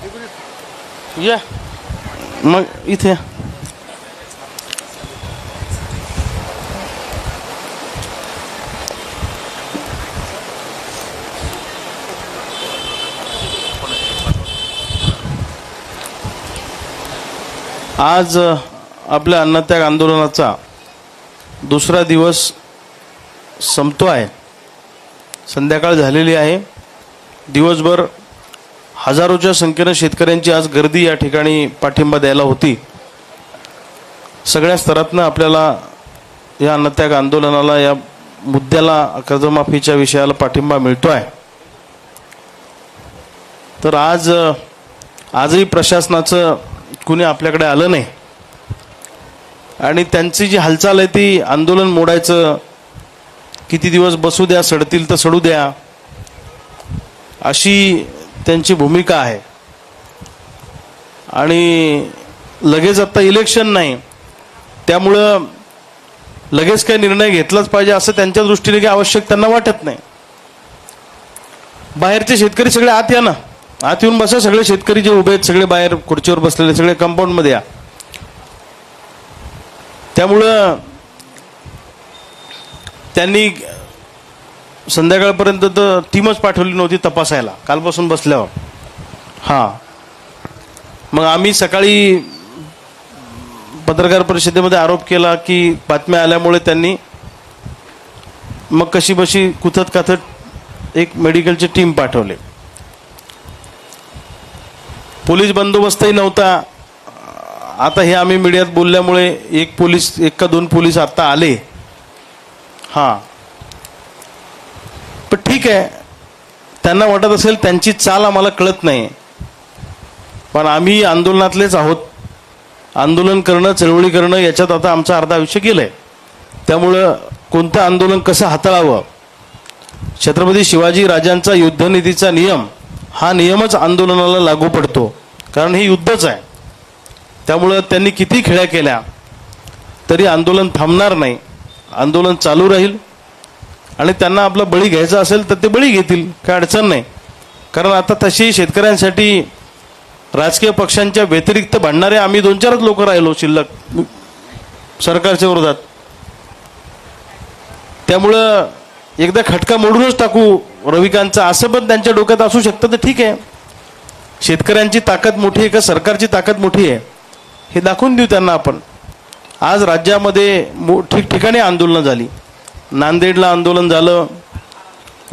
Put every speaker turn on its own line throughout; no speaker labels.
या मग इथे आज आपल्या अन्नत्याग आंदोलनाचा दुसरा दिवस संपतो आहे. संध्याकाळ झालेली आहे. दिवसभर हजारोच्या संख्येने शेतकऱ्यांची आज गर्दी या ठिकाणी पाठिंबा द्यायला होती. सगळ्या स्तरातनं आपल्याला या अन्नत्याग आंदोलनाला, या मुद्द्याला, कर्जमाफीच्या विषयाला पाठिंबा मिळतो आहे. तर आजही प्रशासनाचं कुणी आपल्याकडे आलं नाही आणि त्यांची जी हालचाल आहे ती आंदोलन मोडायचं, किती दिवस बसू द्या, सडतील तर सडू द्या, अशी त्यांची भूमिका आहे. आणि लगेच आता इलेक्शन नाही, त्यामुळं लगेच काही निर्णय घेतलाच पाहिजे असं त्यांच्या दृष्टीने काही आवश्यक त्यांना वाटत नाही. बाहेरचे शेतकरी सगळे आत या ना, आत येऊन बसा. सगळे शेतकरी जे उभे आहेत सगळे बाहेर खुर्चीवर बसलेले, सगळे कंपाऊंडमध्ये या. त्यामुळं त्यांनी संध्याकाळपर्यंत तर टीमच पाठवली नव्हती तपासायला, कालपासून बसल्यावर. हां, मग आम्ही सकाळी पत्रकार परिषदेमध्ये आरोप केला की बातम्या आल्यामुळे त्यांनी मग कशी बशी कुथत काथत एक मेडिकलची टीम पाठवले. पोलीस बंदोबस्तही नव्हता. आता हे आम्ही मीडियात बोलल्यामुळे एक का दोन पोलीस आता आले. हां, पण ठीक आहे, त्यांना वाटत असेल त्यांची चाल आम्हाला कळत नाही, पण आम्ही आंदोलनातलेच आहोत. आंदोलन करणं, चळवळी करणं याच्यात आता आमचं अर्ध आयुष्य गेलं आहे. त्यामुळं कोणतं आंदोलन कसं हाताळावं, छत्रपती शिवाजी राजांचा युद्धनीतीचा नियम, हा नियमच आंदोलनाला लागू पडतो, कारण हे युद्धच आहे. त्यामुळं त्यांनी किती खेळ्या केल्या तरी आंदोलन थांबणार नाही. आंदोलन चालू राहील आणि त्यांना आपला बळी घ्यायचा असेल तर ते बळी घेतील, काय अडचण नाही. कारण आता तशी शेतकऱ्यांसाठी राजकीय पक्षांच्या व्यतिरिक्त भांडणारे आम्ही 2-4च लोक राहिलो शिल्लक सरकारच्या विरोधात. त्यामुळं एकदा खटका मोडूनच टाकू रविकांतचा, असं पण त्यांच्या डोक्यात असू शकतं. तर ठीक आहे, शेतकऱ्यांची ताकद मोठी आहे का सरकारची ताकद मोठी आहे हे दाखवून देऊ त्यांना आपण. आज राज्यामध्ये ठिकठिकाणी आंदोलनं झाली. नांदेडला आंदोलन झालं,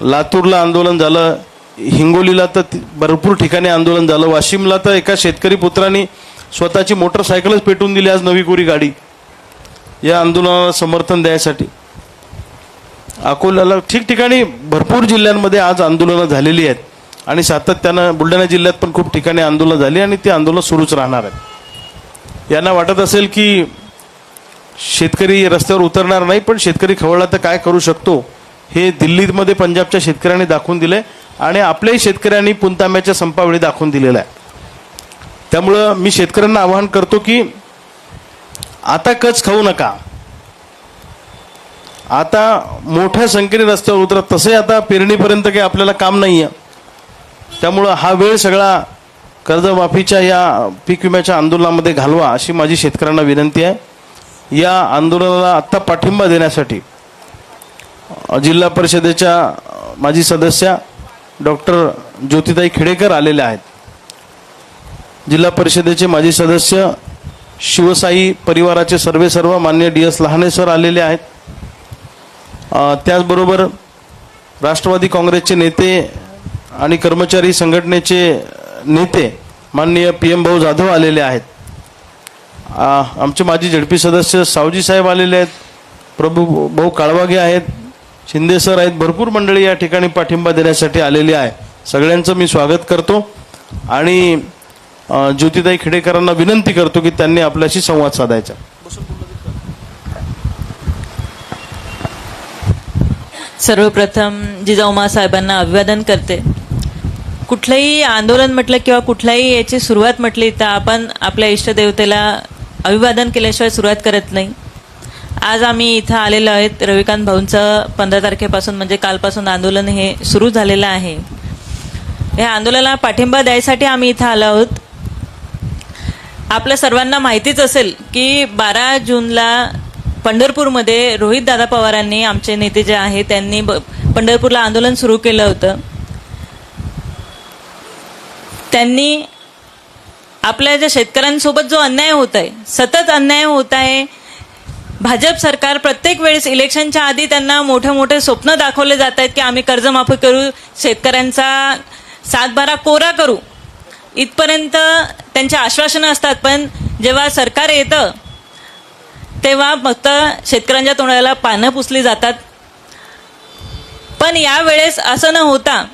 लातूरला आंदोलन झालं, हिंगोलीला तर भरपूर ठिकाणी आंदोलन झालं. वाशिमला तर एका शेतकरी पुत्रांनी स्वतःची मोटरसायकलच पेटवून दिली आज, नवी कोरी गाडी, या आंदोलनाला समर्थन द्यायसाठी. अकोल्याला, ठिकठिकाणी भरपूर जिल्ह्यांमध्ये आज आंदोलनं झालेली आहेत आणि सातत्यानं बुलढाणा जिल्ह्यात पण खूप ठिकाणी आंदोलनं झाली आणि ती आंदोलनं सुरूच राहणार आहेत. यांना वाटत असेल की शेतकरी रस्त्यावर उतरणार नाही, पण शेतकरी खवळला तर काय करू शकतो हे दिल्लीमध्ये पंजाबच्या शेतकऱ्यांनी दाखवून दिले आणि आपल्याही शेतकऱ्यांनी पुणतांब्याच्या संपावेळी दाखवून दिलेला आहे. त्यामुळं मी शेतकऱ्यांना आवाहन करतो की आता कच खाऊ नका. आता मोठ्या संख्येने रस्त्यावर उतरा. तसे आता पेरणीपर्यंत काही आपल्याला काम नाही आहे. त्यामुळं हा वेळ सगळा कर्जमाफीच्या या पीक विम्याच्या आंदोलनामध्ये घालवा अशी माझी शेतकऱ्यांना विनंती आहे. या आंदोलनाला आत्ता पाठिंबा देण्यासाठी जिल्हा परिषदेच्या माजी सदस्या डॉक्टर ज्योतिताई खेडेकर आलेल्या आहेत. जिल्हा परिषदेचे माजी सदस्य शिवसाई परिवाराचे सर्व मान्य DS लहाने सर आलेले आहेत. त्याचबरोबर राष्ट्रवादी काँग्रेसचे नेते आणि कर्मचारी संघटनेचे नेते माननीय PM भाऊ जाधव आलेले आहेत. आमचे माजी ZP सदस्य सावजी साहेब आलेले आहेत. प्रभू भाऊ काळवागे आहेत, शिंदे सर आहेत. भरपूर मंडळी या ठिकाणी पाठिंबा देण्यासाठी आलेली आहे. सगळ्यांचं मी स्वागत करतो आणि ज्योतिताई खेडेकरांना विनंती करतो की त्यांनी आपल्याशी संवाद साधायचा.
सर्वप्रथम जिजाऊ साहेबांना अभिवादन करते. कुठलंही आंदोलन म्हटलं किंवा कुठल्याही याची सुरुवात म्हटली तर आपण आपल्या इष्टदेवतेला अभिवादन केल्याशिवाय सुरुवात करत नाही. आज आम्ही इथं आलेलो आहेत. रविकांत भाऊंचं 15 तारखेपासून म्हणजे कालपासून आंदोलन हे सुरू झालेलं आहे. या आंदोलनाला पाठिंबा द्यायसाठी आम्ही इथं आलो आहोत. आपल्या सर्वांना माहितीच असेल की 12 जूनला पंढरपूरमध्ये रोहितदादा पवारांनी, आमचे नेते जे आहेत, त्यांनी पंढरपूरला आंदोलन सुरू केलं होतं. त्यांनी आपल्या ज्या शेतकऱ्यांसोबत जो अन्याय होत आहे, सतत अन्याय होत आहे, भाजप सरकार प्रत्येक वेळेस इलेक्शनच्या आधी त्यांना मोठे मोठे स्वप्न दाखवले जात आहेत की आम्ही कर्जमाफी करू, शेतकऱ्यांचा 7/12 कोरा करू, इथपर्यंत त्यांची आश्वासनं असतात. पण जेव्हा सरकार येतं तेव्हा फक्त शेतकऱ्यांच्या तोंडाला पानं पुसली जातात. पण यावेळेस असं न होता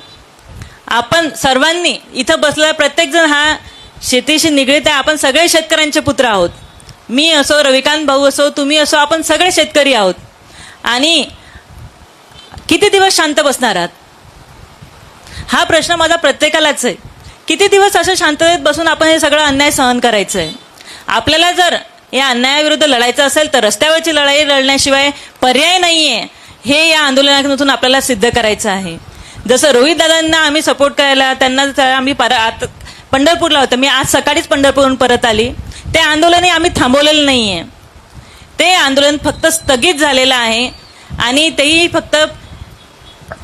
आपण सर्वांनी इथं बसलेला प्रत्येकजण हा शेतीशी निगडीत आहे. आपण सगळे शेतकऱ्यांचे पुत्र आहोत. मी असो, रविकांत भाऊ असो, तुम्ही असो, आपण सगळे शेतकरी आहोत. आणि किती दिवस शांत बसणार आहात हा प्रश्न माझा प्रत्येकालाच आहे. किती दिवस असं शांततेत बसून आपण हे सगळं अन्याय सहन करायचं आहे? आपल्याला जर या अन्यायाविरुद्ध लढायचं असेल तर रस्त्यावरची लढाई लढण्याशिवाय पर्याय नाही आहे, हे या आंदोलनातून आपल्याला सिद्ध करायचं आहे. जसं रोहितदादांना आम्ही सपोर्ट करायला, त्यांना आम्ही पंढरपूरला होतं, मी आज सकाळीच पंढरपूरहून परत आली. ते आंदोलनही आम्ही थांबवलेलं नाही आहे. ते आंदोलन फक्त स्थगित झालेलं आहे आणि तेही फक्त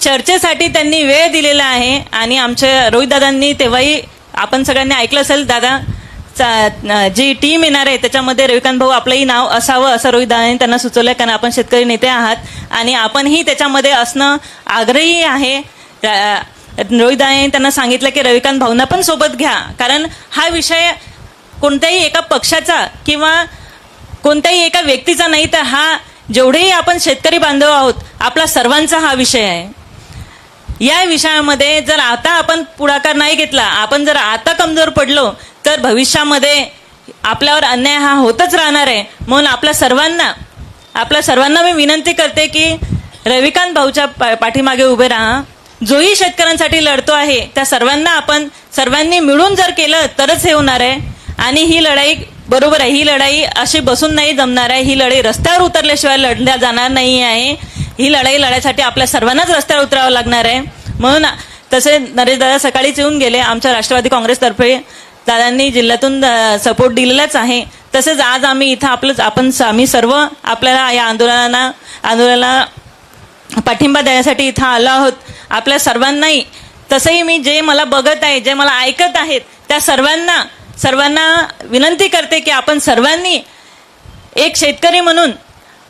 चर्चेसाठी त्यांनी वेळ दिलेला आहे. आणि आमच्या रोहितदादांनी तेव्हाही आपण सगळ्यांनी ऐकलं असेल, दादा जी टीम येणार आहे त्याच्यामध्ये रविकांत भाऊ आपलंही नाव असावं असं रोहितदादांनी त्यांना सुचवलं, कारण आपण शेतकरी नेते आहात आणि आपणही त्याच्यामध्ये असणं आग्रही आहे. रोहितदादांनी त्यांना सांगितलं की रविकांत भाऊंना पण सोबत घ्या, कारण हा विषय कोणत्याही एका पक्षाचा किंवा कोणत्याही एका व्यक्तीचा नाही, तर हा जेवढेही आपण शेतकरी बांधव आहोत आपला सर्वांचा हा विषय आहे. या विषयामध्ये जर आता आपण पुढाकार नाही घेतला, आपण जर आता कमजोर पडलो तर भविष्यामध्ये आपल्यावर अन्याय हा होतच राहणार आहे. म्हणून आपल्या सर्वांना मी विनंती करते की रविकांत भाऊच्या पाठीमागे उभे राहा. जोही शेतकऱ्यांसाठी लढतो आहे त्या सर्वांनी मिळून जर केलं तरच हे होणार आहे. आणि ही लढाई बरोबर आहे, ही लढाई अशी बसून नाही जमणार आहे. ही लढाई रस्त्यावर उतरल्याशिवाय लढल्या जाणार नाही आहे. ही लढाई लढायसाठी आपल्या सर्वांनाच रस्त्यावर उतरावं लागणार आहे. म्हणून तसे नरेश दादा सकाळीच येऊन गेले. आमच्या राष्ट्रवादी काँग्रेसतर्फे दादांनी जिल्ह्यातून सपोर्ट दिलेलाच आहे. तसेच आज आम्ही इथं आम्ही सर्व आपल्याला या आंदोलनाला पाठिंबा देण्यासाठी इथं आलो आहोत. आपल्या सर्वांनाही, तसंही मी जे मला बघत आहे, जे मला ऐकत आहेत त्या सर्वांना विनंती करते की आपण सर्वांनी एक शेतकरी म्हणून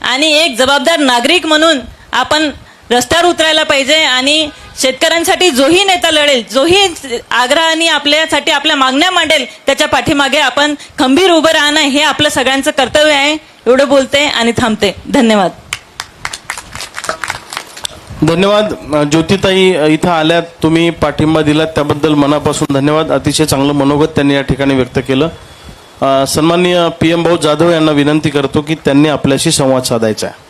आणि एक जबाबदार नागरिक म्हणून आपण रस्त्यावर उतरायला पाहिजे. आणि शेतकऱ्यांसाठी जोही नेता लढेल, जोही आग्रहाने आपल्यासाठी आपल्या मागण्या मांडेल, त्याच्या पाठीमागे आपण खंबीर उभं राहणं हे आपलं सगळ्यांचं कर्तव्य आहे. एवढं बोलते आणि थांबते. धन्यवाद.
धन्यवाद. ज्योतिताई इथं आल्यात, तुम्ही पाठिंबा दिलात त्याबद्दल मनापासून धन्यवाद. अतिशय चांगलं मनोगत त्यांनी या ठिकाणी व्यक्त केलं. सन्माननीय PM भाऊ जाधव यांना विनंती करतो की त्यांनी आपल्याशी संवाद साधायचा आहे.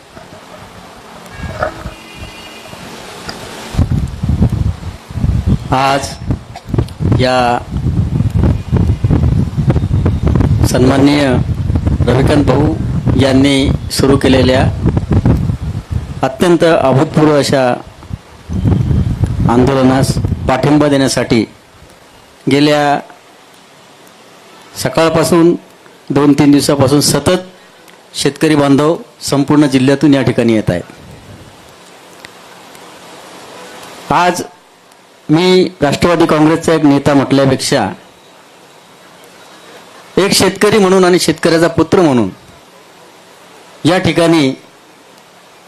आज या सन्माननीय रविकांत भाऊ यांनी सुरू केलेल्या अत्यंत अभूतपूर्व अशा आंदोलनास पाठिंबा देण्यासाठी गेल्या सकाळपासून 2-3 दिवसापासून सतत शेतकरी बांधव संपूर्ण जिल्ह्यातून या ठिकाणी येत आहेत. आज मी राष्ट्रवादी काँग्रेसचा एक नेता म्हटल्यापेक्षा एक शेतकरी म्हणून आणि शेतकऱ्याचा पुत्र म्हणून या ठिकाणी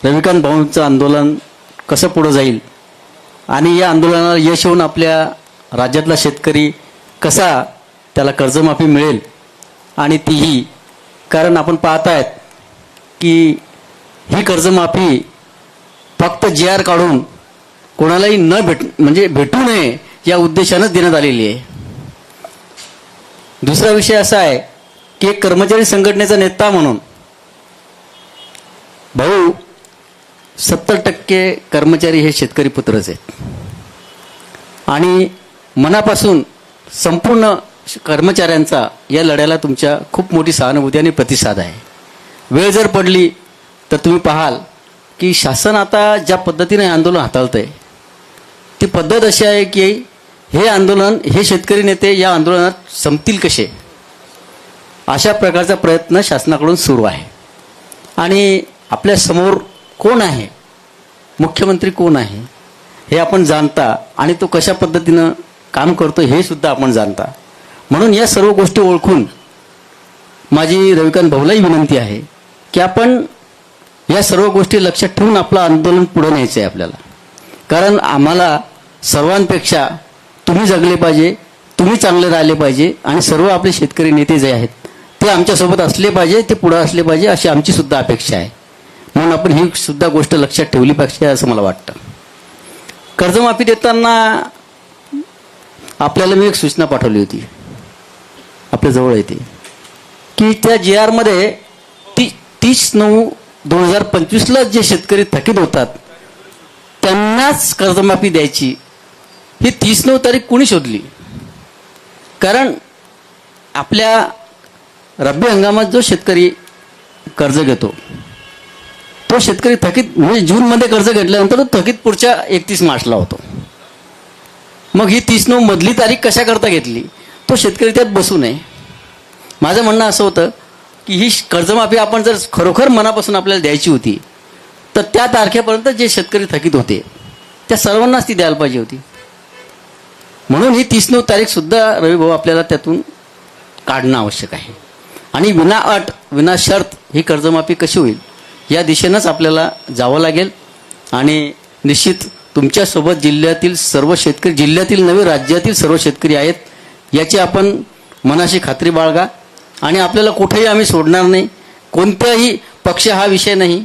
रविकांत भाऊंचं आंदोलन कसं पुढं जाईल आणि या आंदोलनाला यश होऊन आपल्या राज्यातला शेतकरी कसा त्याला कर्जमाफी मिळेल, आणि तीही कारण आपण पाहत आहेत की ही कर्जमाफी फक्त JR काढून कोणालाही भेटू नये या उद्देशानंच देण्यात आलेली आहे. दुसरा विषय असा आहे की एक कर्मचारी संघटनेचा नेता म्हणून भाऊ 70% कर्मचारी हे शेतकरी पुत्रच आहेत आणि मनापासून संपूर्ण कर्मचाऱ्यांचा या लढ्याला तुमच्या खूप मोठी सहानुभूती आणि प्रतिसाद आहे. वेळ जर पडली तर तुम्ही पाहाल की शासन आता ज्या पद्धतीने आंदोलन हाताळतंय ती पद्धत अशी आहे की हे आंदोलन, हे शेतकरी नेते या आंदोलनात संपतील कसे, अशा प्रकारचा प्रयत्न शासनाकडून सुरू आहे. आणि आपल्या समोर कोण आहे, मुख्यमंत्री कोण आहे हे आपण जाणता, आणि तो कशा पद्धतीनं काम करतो हे सुद्धा आपण जाणता. म्हणून या सर्व गोष्टी ओळखून माझी रविकांत भाऊलाही विनंती आहे की आपण या सर्व गोष्टी लक्षात ठेवून आपलं आंदोलन पुढे न्यायचं आहे आपल्याला. कारण आम्हाला सर्वांपेक्षा तुम्ही जगले पाहिजे, तुम्ही चांगले राहिले पाहिजे, आणि सर्व आपले शेतकरी नेते जे आहेत ते आमच्यासोबत असले पाहिजे, ते पुढे असले पाहिजे, अशी आमची सुद्धा अपेक्षा आहे. म्हणून आपण ही सुद्धा गोष्ट लक्षात ठेवली पाहिजे असं मला वाटतं. कर्जमाफी देताना आपल्याला मी एक सूचना पाठवली होती, आपल्याजवळ येते, की त्या GR मध्ये 30/9/2025 जे शेतकरी थकीत होतात त्यांनाच कर्जमाफी द्यायची. ही 30/9 तारीख कुणी शोधली? कारण आपल्या रब्बी हंगामात जो शेतकरी कर्ज घेतो तो शेतकरी थकीत, म्हणजे जूनमध्ये कर्ज घेतल्यानंतर तो थकीत पुढच्या 31 मार्चला होतो. मग ही 30/9 मधली तारीख कशाकरता घेतली? तो शेतकरी त्यात बसू नये. माझं म्हणणं असं होतं की ही कर्जमाफी आपण जर खरोखर मनापासून आपल्याला द्यायची होती तर त्या तारखेपर्यंत जे शेतकरी थकीत होते त्या सर्वांनाच ती द्यायला पाहिजे होती. म्हणून ही 30/9 तारीखसुद्धा रविभाऊ आपल्याला त्यातून काढणं आवश्यक आहे. आणि विना अट विना शर्त ही कर्जमाफी कशी होईल या दिशेनंच आपल्याला जावं लागेल. आणि निश्चित तुमच्यासोबत जिल्ह्यातील सर्व शेतकरी, जिल्ह्यातील नव्हे राज्यातील सर्व शेतकरी आहेत याची आपण मनाशी खात्री बाळगा. आणि आपल्याला कुठेही आम्ही सोडणार नाही. कोणत्याही पक्ष हा विषय नाही,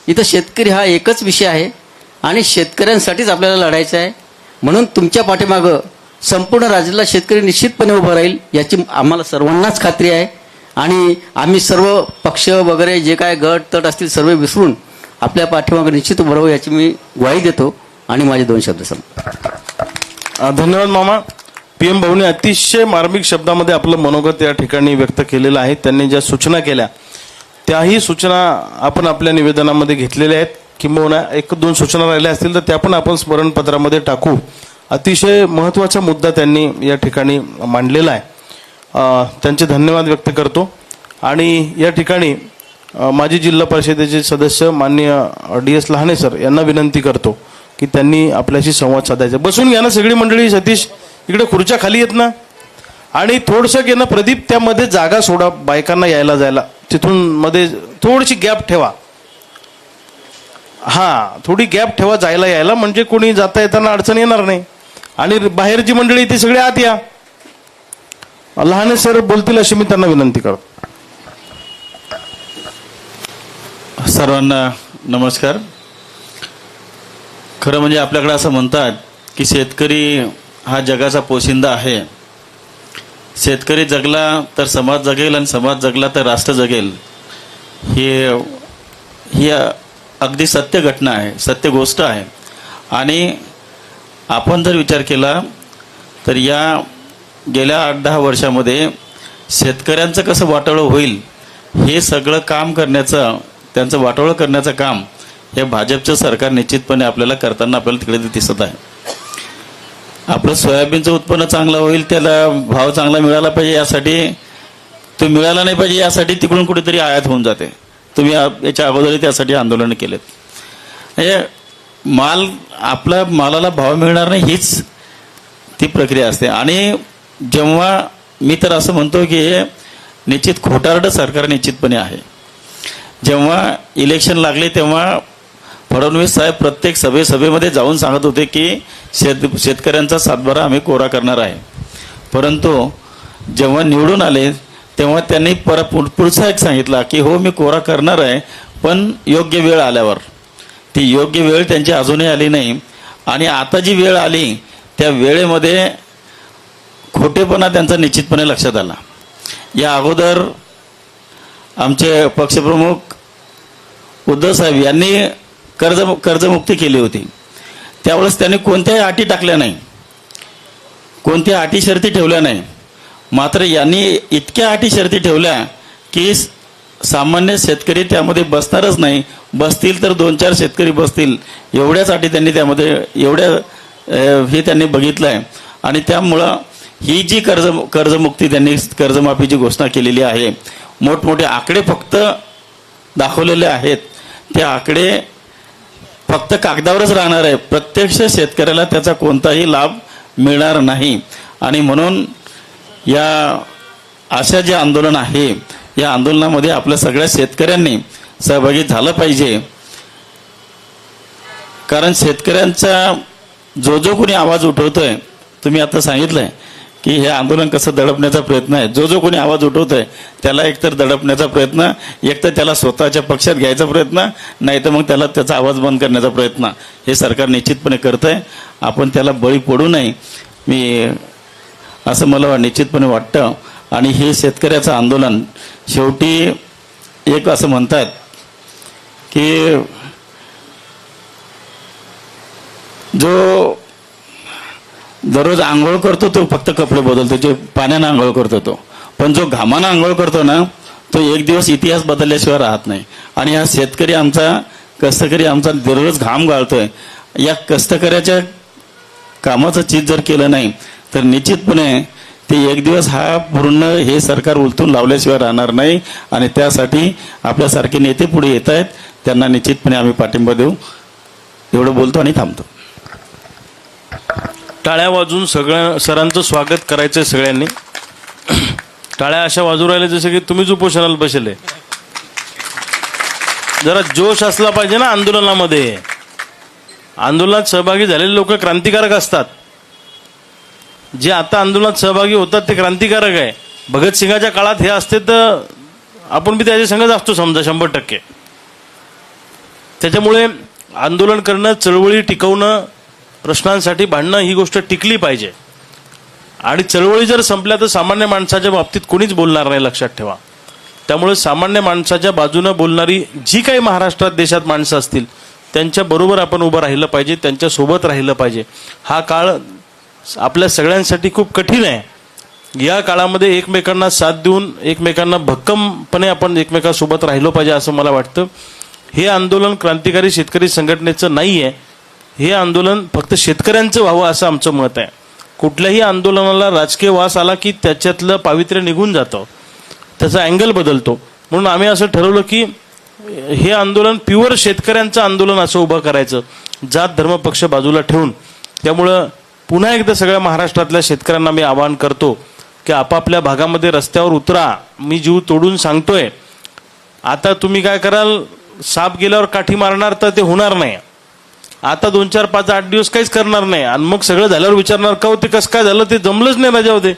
इथं शेतकरी हा एकच विषय आहे आणि शेतकऱ्यांसाठीच आपल्याला लढायचं आहे. म्हणून तुमच्या पाठीमागं संपूर्ण राज्याला शेतकरी निश्चितपणे उभं राहील याची आम्हाला सर्वांनाच खात्री आहे. आणि आम्ही सर्व पक्ष वगैरे जे काय गट तट असतील सर्व विसरून आपल्या पाठीमागं निश्चित उभं राहू याची मी ग्वाही देतो आणि माझे 2 शब्द संपतो.
धन्यवाद मामा. PM भाऊने अतिशय मार्मिक शब्दामध्ये आपलं मनोगत या ठिकाणी व्यक्त केलेलं आहे. त्यांनी ज्या सूचना केल्या त्याही सूचना आपण आपल्या निवेदनामध्ये घेतलेल्या आहेत. किंबहुना 1-2 सूचना राहिल्या असतील तर त्या पण आपण स्मरणपत्रामध्ये टाकू. अतिशय महत्त्वाचा मुद्दा त्यांनी या ठिकाणी मांडलेला आहे. त्यांचे धन्यवाद व्यक्त करतो. आणि या ठिकाणी माजी जिल्हा परिषदेचे सदस्य माननीय DS लहाने सर यांना विनंती करतो की त्यांनी आपल्याशी संवाद साधायचा. बसून घ्या ना सगळी मंडळी. सतीश इकडे खुर्च्या खाली येत ना. आणि थोडंसं घे ना प्रदीप, त्यामध्ये जागा सोडा बायकांना यायला जायला. तिथून मध्ये थोडीशी गॅप ठेवा. हां, थोडी गॅप ठेवा जायला यायला, म्हणजे कोणी जाता येताना अडचण येणार नाही. आणि बाहेरची मंडळी ती सगळे आत या. लहाने सर बोलतील अशी मी त्यांना विनंती करतो.
सर्वांना नमस्कार. खरं म्हणजे आपल्याकडे असं म्हणतात की शेतकरी हा जगाचा पोशिंदा आहे. शेतकरी जगला तर समाज जगेल आणि समाज जगला तर राष्ट्र जगेल. ही अगदी सत्य घटना आहे, सत्य गोष्ट आहे. आणि आपण जर विचार केला तर या गेल्या 8-10 वर्षामध्ये शेतकऱ्यांचं कसं वाटोळं होईल हे सगळं काम करण्याचं, त्यांचं वाटोळं करण्याचं काम हे भाजपचं सरकार निश्चितपणे आपल्याला करताना आपल्याला तिकडे दिसत आहे. आपलं सोयाबीनचं उत्पन्न चांगलं होईल, त्याला भाव चांगला मिळाला पाहिजे, यासाठी तो मिळाला नाही पाहिजे यासाठी तिकडून कुठेतरी आयात होऊन जाते. तुम्ही याच्या अगोदरही त्यासाठी आंदोलन केलेत. म्हणजे आपल्या मालाला भाव मिळणार नाही हीच ती प्रक्रिया असते. आणि जेव्हा मी तर असं म्हणतो की निश्चित खोटारडं सरकार निश्चितपणे आहे. जेव्हा इलेक्शन लागले तेव्हा फडणवीस साहेब प्रत्येक सभेमध्ये जाऊन सांगत होते की शेतकऱ्यांचा सातबारा आम्ही कोरा करणार आहे. परंतु जेव्हा निवडून आले तेव्हा त्यांनी पुढचा एक सांगितला की हो मी कोरा करणार आहे, पण योग्य वेळ आल्यावर. ती योग्य वेळ त्यांची अजूनही आली नाही. आणि आता जी वेळ आली त्या वेळेमध्ये खोटेपणा त्यांचा निश्चितपणे लक्षात आला. या अगोदर आमचे पक्षप्रमुख उद्धव साहेब यांनी कर्जमुक्ती केली होती. त्यावेळेस त्यांनी कोणत्याही अटी टाकल्या नाही, कोणत्या अटी शर्ती ठेवल्या नाही. मात्र यांनी इतक्या अटी शर्ती ठेवल्या की सामान्य शेतकरी त्यामध्ये बसणारच नाही. बसतील तर 2-4 शेतकरी बसतील एवढ्याच अटी त्यांनी त्यामध्ये हे त्यांनी बघितलं आहे. आणि त्यामुळं ही जी कर्जमुक्ती त्यांनी कर्जमाफीची घोषणा केलेली आहे, मोठमोठे आकडे फक्त दाखवलेले आहेत, ते आकडे फक्त कागदावरच राहणार आहे, प्रत्यक्ष शेतकऱ्याला त्याचा कोणताही लाभ मिळणार नाही. आणि म्हणून या अशा जे आंदोलन आहे, या आंदोलनामध्ये आपल्या सगळ्या शेतकऱ्यांनी सहभागी झालं पाहिजे. कारण शेतकऱ्यांचा जो कोणी आवाज उठवतोय, तुम्ही आता सांगितलंय की हे आंदोलन कसं दडपण्याचा प्रयत्न आहे, जो कोणी आवाज उठवतोय त्याला एकतर दडपण्याचा प्रयत्न, एकतर त्याला स्वतःच्या पक्षात घ्यायचा प्रयत्न, नाही तर मग त्याला त्याचा आवाज बंद करण्याचा प्रयत्न हे सरकार निश्चितपणे करतंय. आपण त्याला बळी पडू नये, मी असं मला निश्चितपणे वाटतं. आणि हे शेतकऱ्याचं आंदोलन शेवटी एक असं म्हणतात की जो दररोज आंघोळ करतो तो फक्त कपडे बदलतो, जो पाण्यानं आंघोळ करतो तो, पण जो घामानं आंघोळ करतो ना, तो एक दिवस इतिहास बदलल्याशिवाय राहत नाही. आणि हा शेतकरी आमचा, कष्टकरी आमचा दररोज घाम गाळतोय. या कष्टकऱ्याच्या कामाचं चीज जर केलं नाही तर निश्चितपणे ते एक दिवस हा पूर्ण हे सरकार उलटून लावल्याशिवाय राहणार नाही. आणि त्यासाठी आपल्यासारखे नेते पुढे येत आहेत, त्यांना निश्चितपणे आम्ही पाठिंबा देऊ. एवढं बोलतो आणि थांबतो.
टाळ्या वाजून सरांचं स्वागत करायचंय सगळ्यांनी. टाळ्या अशा वाजू राहिल्या जसं की तुम्हीच उपोषणाला बसले. जरा जोश असला पाहिजे ना आंदोलनामध्ये. आंदोलनात सहभागी झालेले लोक क्रांतिकारक असतात. जे आता आंदोलनात सहभागी होतात ते क्रांतिकारक आहे. भगतसिंगाच्या काळात हे असते तर आपण बी त्याच्या संगच असतो समजा 100%. त्याच्यामुळे आंदोलन करणं, चळवळी टिकवणं, प्रश्नांसाठी भांडणं ही गोष्ट टिकली पाहिजे. आणि चळवळी जर संपल्या तर सामान्य माणसाच्या बाबतीत कोणीच बोलणार नाही, लक्षात ठेवा. त्यामुळे सामान्य माणसाच्या बाजूनं बोलणारी जी काही महाराष्ट्रात देशात माणसं असतील त्यांच्याबरोबर आपण उभं राहिलं पाहिजे, त्यांच्यासोबत राहिलं पाहिजे. हा काळ आपल्या सगळ्यांसाठी खूप कठीण आहे. या काळामध्ये एकमेकांना साथ देऊन, एकमेकांना भक्कमपणे आपण एकमेकांसोबत राहिलो पाहिजे असं मला वाटतं. हे आंदोलन क्रांतिकारी शेतकरी संघटनेचं नाही आहे. हे आंदोलन फक्त शेतकऱ्यांचं व्हावं असं आमचं मत आहे. कुठल्याही आंदोलनाला राजकीय वास आला की त्याच्यातलं पावित्र्य निघून जातं, त्याचा अँगल बदलतो. म्हणून आम्ही असं ठरवलं की हे आंदोलन प्युअर शेतकऱ्यांचं आंदोलन असं उभं करायचं, जात धर्म पक्ष बाजूला ठेवून. त्यामुळं पुन्हा एकदा सगळ्या महाराष्ट्रातल्या शेतकऱ्यांना मी आवाहन करतो की आपापल्या भागामध्ये रस्त्यावर उतरा. मी जीव तोडून सांगतोय. आता तुम्ही काय कराल, साप गेल्यावर काठी मारणार तर ते होणार नाही. आता 2, 4, 5, 8 दिवस काहीच करणार नाही आणि मग सगळं झाल्यावर विचारणार का ते कसं काय झालं, ते जमलंच नाही माझ्यामध्ये.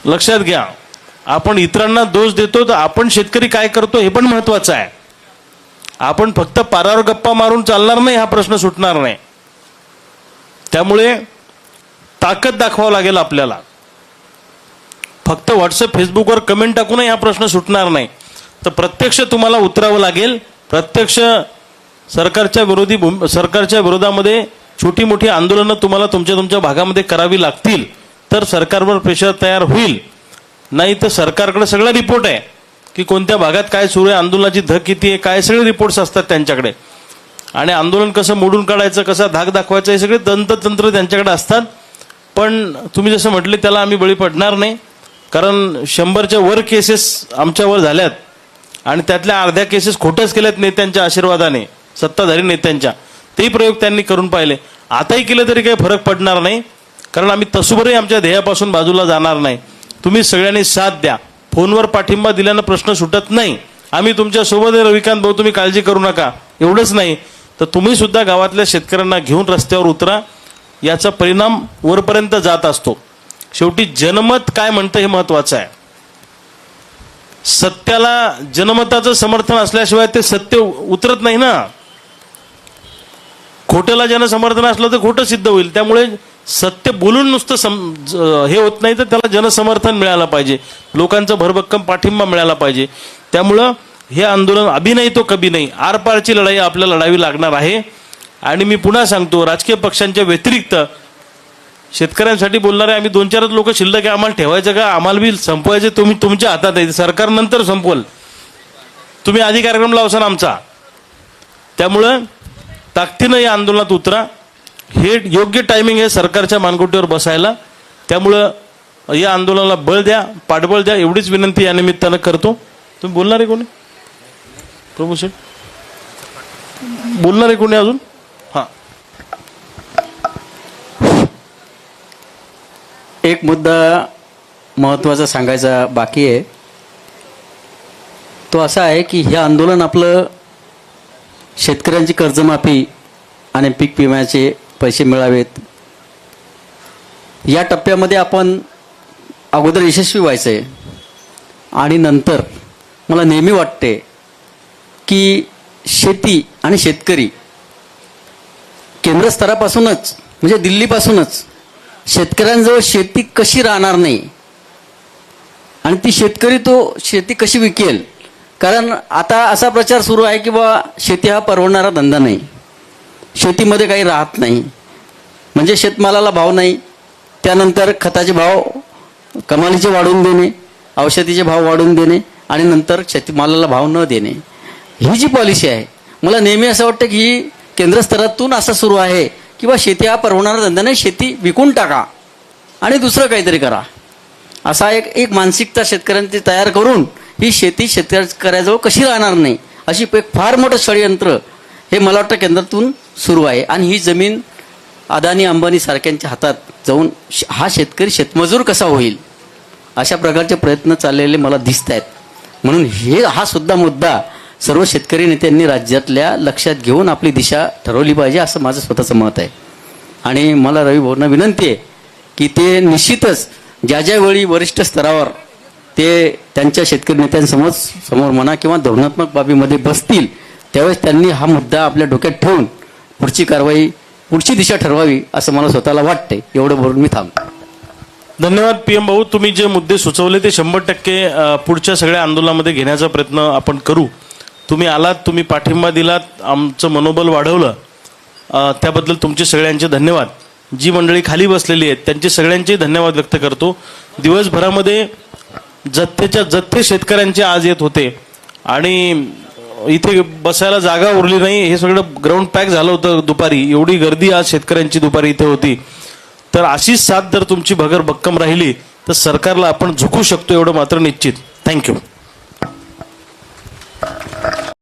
लक्षात घ्या, आपण इतरांना दोष देतो तर आपण शेतकरी काय करतो हे पण महत्वाचं आहे. आपण फक्त पारावर गप्पा मारून चालणार नाही, हा प्रश्न सुटणार नाही. त्यामुळे ताकद दाखवावं लागेल आपल्याला. फक्त व्हॉट्सअप फेसबुकवर कमेंट टाकूनही हा प्रश्न सुटणार नाही. तर प्रत्यक्ष तुम्हाला उतरावं लागेल. प्रत्यक्ष सरकारच्या विरोधामध्ये छोटी मोठी आंदोलनं तुम्हाला तुमच्या भागामध्ये करावी लागतील तर सरकारवर प्रेशर तयार होईल. नाही तर सरकारकडे सगळा रिपोर्ट आहे की कोणत्या भागात काय सुरू आहे, आंदोलनाची धग किती आहे, काय सगळे रिपोर्ट्स असतात त्यांच्याकडे. आणि आंदोलन कसं मोडून काढायचं, कसा धाक दाखवायचा, हे सगळे तंत्र त्यांच्याकडे असतात. पण तुम्ही जसं म्हटले त्याला आम्ही बळी पडणार नाही. कारण 100च्या वर केसेस आमच्यावर झाल्यात आणि त्यातल्या अर्ध्या केसेस खोटच केल्यात नेत्यांच्या आशीर्वादाने, सत्ताधारी नेत्यांच्या. तेही प्रयोग त्यांनी करून पाहिले. आताही केलं तरी काही फरक पडणार नाही, कारण आम्ही तसुबरही आमच्या ध्येयापासून बाजूला जाणार नाही. तुम्ही सगळ्यांनी साथ द्या. फोनवर पाठिंबा दिल्यानं प्रश्न सुटत नाही. आम्ही तुमच्या सोबत आहे रविकांत भाऊ, तुम्ही काळजी करू नका. एवढंच नाही तर तुम्ही सुद्धा गावातल्या शेतकऱ्यांना घेऊन रस्त्यावर उतरा. याचा परिणाम वरपर्यंत जात असतो. शेवटी जनमत काय म्हणतं हे महत्वाचं आहे. सत्याला जनमताचं समर्थन असल्याशिवाय ते सत्य उतरत नाही ना. खोट्याला जनसमर्थन असलं तर खोटं सिद्ध होईल. त्यामुळे सत्य बोलून नुसतं हे होत नाही, तर त्याला जनसमर्थन मिळालं पाहिजे, लोकांचा भरभक्कम पाठिंबा मिळाला पाहिजे. त्यामुळं हे आंदोलन अभी नाही तो कभी नाही, आरपारची लढाई आपल्याला लढावी लागणार आहे. आणि मी पुन्हा सांगतो, राजकीय पक्षांच्या व्यतिरिक्त शेतकऱ्यांसाठी बोलणारे आम्ही 2-4 लोक शिल्लक आहे. आम्हाला ठेवायचं का, आम्हाला बी संपवायचे, तुम्ही तुमच्या हातात आहे. सरकार नंतर संपवल, तुम्ही आधी कार्यक्रम लावसान आमचा. त्यामुळं ताकदीनं या आंदोलनात उतरा. हे योग्य टायमिंग आहे सरकारच्या मानगुटीवर बसायला. त्यामुळं या आंदोलनाला बळ द्या, पाठबळ द्या, एवढीच विनंती या निमित्तानं करतो. तुम्ही बोलणार आहे कोणी? प्रभू शेठ बोलणार आहे कोणी अजून? हां,
एक मुद्दा महत्त्वाचा सांगायचा बाकी आहे. तो असा आहे की हे आंदोलन आपलं शेतकऱ्यांची कर्जमाफी आणि पीक विम्याचे पैसे मिळावेत या टप्प्यामध्ये आपण अगोदर यशस्वी व्हायचं आहे. आणि नंतर मला नेहमी वाटते की शेती आणि शेतकरी केंद्रस्तरापासूनच म्हणजे दिल्लीपासूनच शेतकऱ्यांजवळ शेती कशी राहणार नाही आणि ती शेतकरी तो शेती कशी विकेल. कारण आता असा प्रचार सुरू आहे की बा शेती हा परवडणारा धंदा नाही, शेतीमध्ये काही राहत नाही, म्हणजे शेतमालाला भाव नाही, त्यानंतर खताचे भाव कमालीचे वाढवून देणे, औषधीचे भाव वाढवून देणे आणि नंतर शेतीमालाला भाव न देणे, ही जी पॉलिसी आहे मला नेहमी असं वाटतं की ही केंद्रस्तरातून असं सुरू आहे की बा शेती हा परवडणारा धंदा नाही, शेती विकून टाका आणि दुसरं काहीतरी करा. असा एक मानसिकता शेतकऱ्यांची तयार करून ही शेती शेतकऱ्याजवळ कशी राहणार नाही अशी एक फार मोठं षडयंत्र हे मला वाटतं केंद्रातून सुरू आहे. आणि ही जमीन अदानी अंबानी सारख्यांच्या हातात जाऊन हा शेतकरी शेतमजूर कसा होईल अशा प्रकारचे प्रयत्न चाललेले मला दिसत आहेत. म्हणून हा सुद्धा मुद्दा सर्व शेतकरी नेत्यांनी राज्यातल्या लक्षात घेऊन आपली दिशा ठरवली पाहिजे असं माझं स्वतःचं मत आहे. आणि मला रवी भाऊंना विनंती आहे की ते निश्चितच ज्या वेळी वरिष्ठ स्तरावर ते त्यांच्या शेतकरी नेत्यांसमोर म्हणा किंवा धोरणात्मक बाबीमध्ये बसतील त्यावेळेस त्यांनी हा मुद्दा आपल्या डोक्यात ठेवून पुढची कारवाई पुढची दिशा ठरवावी असं मला स्वतःला वाटते. एवढं बोलून मी थांबतो.
धन्यवाद PM भाऊ. तुम्ही जे मुद्दे सुचवले ते 100% पुढच्या सगळ्या आंदोलनामध्ये घेण्याचा प्रयत्न आपण करू. तुम्ही आलात, तुम्ही पाठिंबा दिलात, आमचं मनोबल वाढवलं, त्याबद्दल तुमचे सगळ्यांचे धन्यवाद. जी मंडळी खाली बसलेली आहेत त्यांचे सगळ्यांचे धन्यवाद व्यक्त करतो. दिवसभरामध्ये जथ्थेच्या जथ्थे शेतकऱ्यांचे आज येत होते आणि इथे बसायला जागा उरली नाही. हे सगळं ग्राउंड पॅक झालं होतं दुपारी. एवढी गर्दी आज शेतकऱ्यांची दुपारी इथे होती. तर अशीच साथ जर तुमची भक्कम राहिली तर सरकारला आपण झुकू शकतो एवढं मात्र निश्चित. थँक्यू.